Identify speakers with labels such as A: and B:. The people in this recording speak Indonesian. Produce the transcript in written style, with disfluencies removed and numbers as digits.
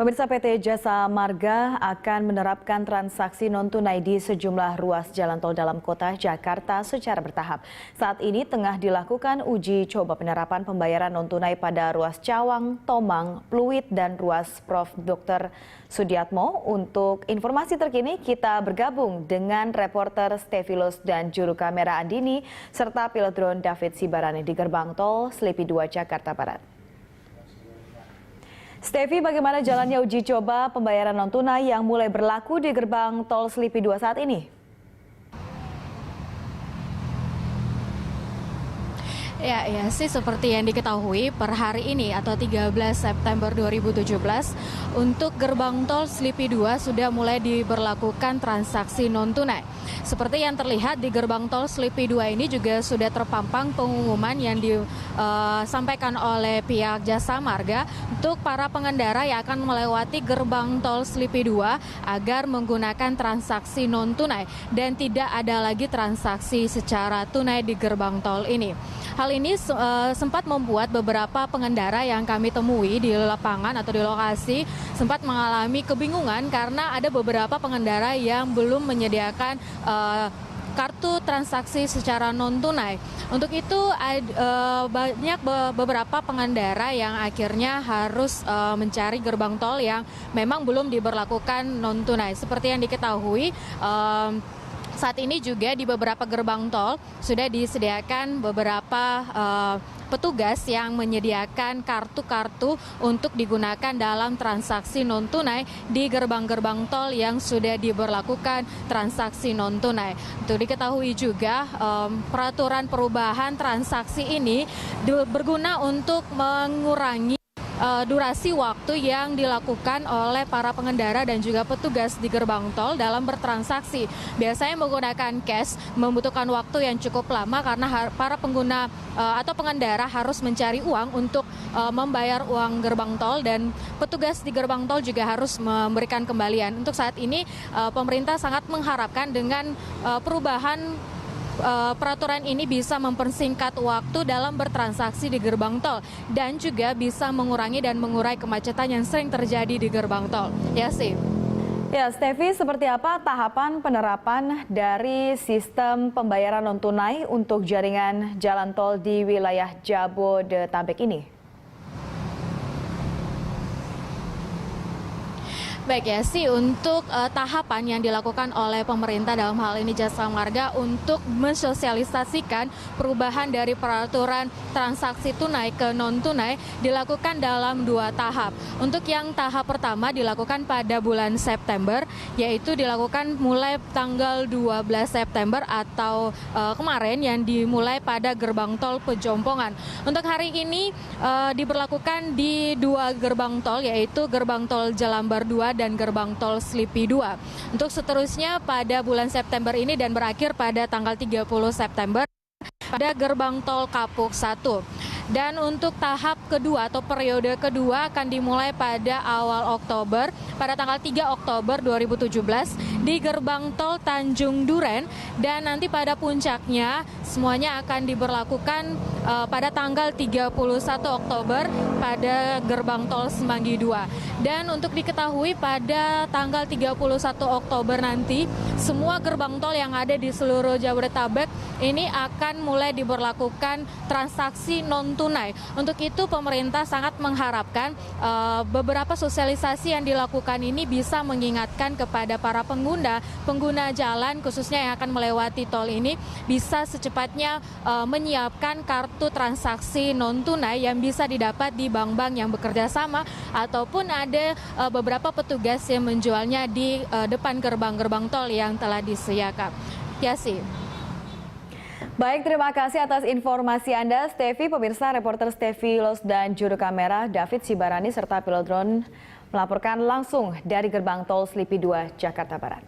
A: Pemirsa, PT Jasa Marga akan menerapkan transaksi non-tunai di sejumlah ruas jalan tol dalam kota Jakarta secara bertahap. Saat ini tengah dilakukan uji coba penerapan pembayaran non-tunai pada ruas Cawang, Tomang, Pluit, dan ruas Prof. Dr. Sudiatmo. Untuk informasi terkini, kita bergabung dengan reporter Stefilos dan juru kamera Andini, serta pilot drone David Sibarani di gerbang tol Selipi 2 Jakarta Barat. Stevi, bagaimana jalannya uji coba pembayaran non-tunai yang mulai berlaku di gerbang tol Selipi 2 saat ini?
B: Ya sih, seperti yang diketahui per hari ini atau 13 September 2017 untuk gerbang tol Selipi 2 sudah mulai diberlakukan transaksi non-tunai. Seperti yang terlihat di gerbang tol Selipi 2 ini juga sudah terpampang pengumuman yang disampaikan oleh pihak Jasa Marga untuk para pengendara yang akan melewati gerbang tol Selipi 2 agar menggunakan transaksi non-tunai dan tidak ada lagi transaksi secara tunai di gerbang tol ini. Hal ini sempat membuat beberapa pengendara yang kami temui di lapangan atau di lokasi sempat mengalami kebingungan karena ada beberapa pengendara yang belum menyediakan kartu transaksi secara non-tunai. Untuk itu banyak beberapa pengendara yang akhirnya harus mencari gerbang tol yang memang belum diberlakukan non-tunai. Seperti yang diketahui, saat ini juga di beberapa gerbang tol sudah disediakan beberapa petugas yang menyediakan kartu-kartu untuk digunakan dalam transaksi non-tunai di gerbang-gerbang tol yang sudah diberlakukan transaksi non-tunai. Untuk diketahui juga peraturan perubahan transaksi ini berguna untuk mengurangi durasi waktu yang dilakukan oleh para pengendara dan juga petugas di gerbang tol dalam bertransaksi. Biasanya menggunakan cash membutuhkan waktu yang cukup lama karena para pengguna atau pengendara harus mencari uang untuk membayar uang gerbang tol, dan petugas di gerbang tol juga harus memberikan kembalian. Untuk saat ini pemerintah sangat mengharapkan dengan perubahan peraturan ini bisa mempersingkat waktu dalam bertransaksi di gerbang tol dan juga bisa mengurangi dan mengurai kemacetan yang sering terjadi di gerbang tol. Ya sih.
A: Ya, Stevi, seperti apa tahapan penerapan dari sistem pembayaran non-tunai untuk jaringan jalan tol di wilayah Jabodetabek ini?
B: Baik ya sih, untuk tahapan yang dilakukan oleh pemerintah dalam hal ini Jasa Marga untuk mensosialisasikan perubahan dari peraturan transaksi tunai ke non-tunai dilakukan dalam 2 tahap. Untuk yang tahap pertama dilakukan pada bulan September, yaitu dilakukan mulai tanggal 12 September atau kemarin yang dimulai pada gerbang tol Pejompongan. Untuk hari ini diberlakukan di 2 gerbang tol, yaitu gerbang tol Jelambar 2 dan gerbang tol Selipi 2. Untuk seterusnya pada bulan September ini dan berakhir pada tanggal 30 September pada gerbang tol Kapuk 1. Dan untuk tahap kedua atau periode kedua akan dimulai pada awal Oktober, pada tanggal 3 Oktober 2017 di gerbang tol Tanjung Duren, dan nanti pada puncaknya semuanya akan diberlakukan pada tanggal 31 Oktober pada gerbang tol Semanggi 2. Dan untuk diketahui pada tanggal 31 Oktober nanti semua gerbang tol yang ada di seluruh Jabodetabek ini akan mulai diberlakukan transaksi non-tunai. Untuk itu pemerintah sangat mengharapkan beberapa sosialisasi yang dilakukan ini bisa mengingatkan kepada para pengguna jalan khususnya yang akan melewati tol ini bisa secepatnya menyiapkan kartu transaksi non-tunai yang bisa didapat di bank-bank yang bekerja sama ataupun ada beberapa petugas yang menjualnya di depan gerbang-gerbang tol yang telah disediakan. Ya sih.
A: Baik, terima kasih atas informasi Anda, Stevi. Pemirsa, reporter Stefilos dan juru kamera David Sibarani serta pilot drone melaporkan langsung dari gerbang tol Selipi 2 Jakarta Barat.